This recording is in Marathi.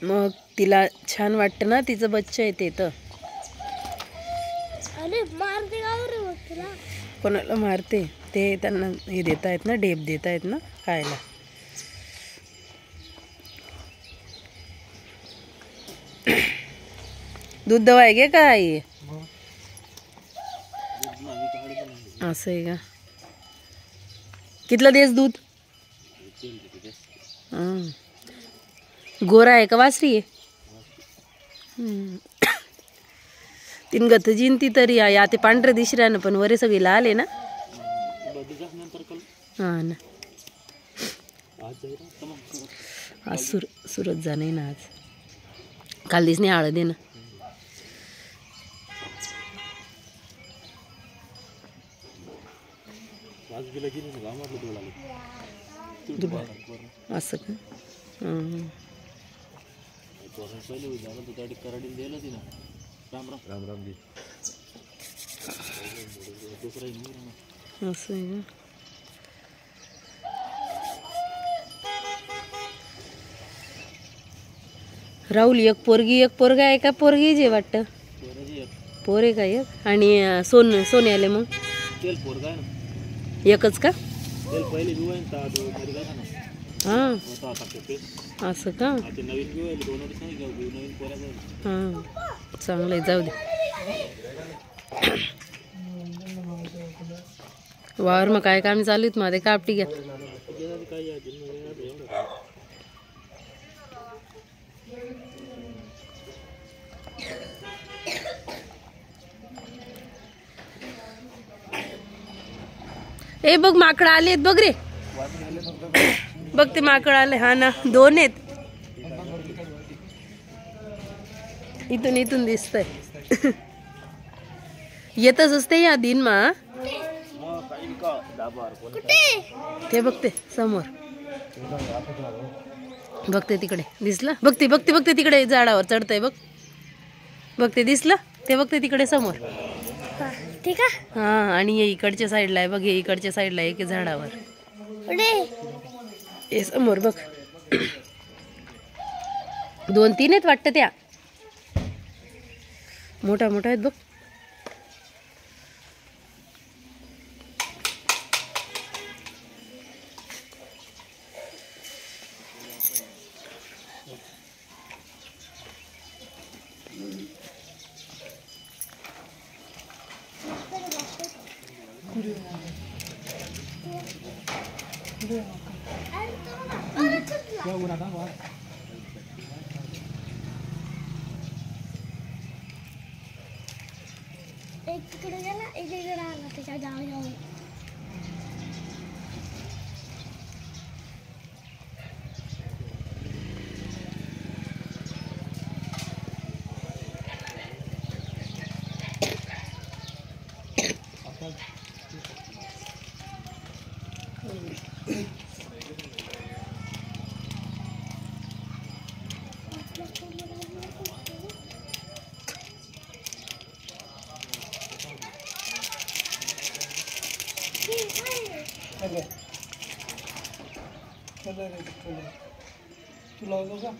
मग तिला छान वाटतं ना, तिचं बच्चा आहे ते. तर मारते का कोणाला मारते? ते त्यांना हे देत आहेत ना, डेप देत आहेत ना खायला. दूध दवाय घे का आई? असं आहे का? कितलं देस दूध? गोरा आहे का वासरी आहे? तीन गतजीन ती तरी या ते पांढरे दिसऱ्या ना, पण वरे सगळी लाल आहे ना. हा ना, आज सुरत जाणे ना. आज काल दिसणे हळद आहे ना. असं का? असं आहे का? राहुल एक पोरगी एक पोरगा आहे का? पोरगी जे वाटतं पोरे का एक. आणि सोने आले मग एकच का? हा असं का? हा चांगलं आहे, जाऊ दे. वावर मग काय काम चालू आहेत? मध्ये कापटी घ्या. ए बघ माकड आलेत बघ रे, बघ ते माकड आले. हा ना, दोन आहेत. इथून इथून दिसतंय. येतच असते या दिन मा. ते बघते समोर, बघते तिकडे दिसलं. बघते बघते बघते तिकडे झाडावर चढतंय बघ. बघते दिसलं ते, बघते तिकडे समोर. ठीक आहे. हा, आणि हे इकडच्या साईडला आहे बघ, हे इकडच्या साईडला आहे की झाडावर. हे समोर बघ, 2-3 आहेत वाटतं त्या. मोठा मोठा आहेत बघ. एक तिकडे गेला, एक इकडे आला. त्याच्या जाऊ तुला होतो का?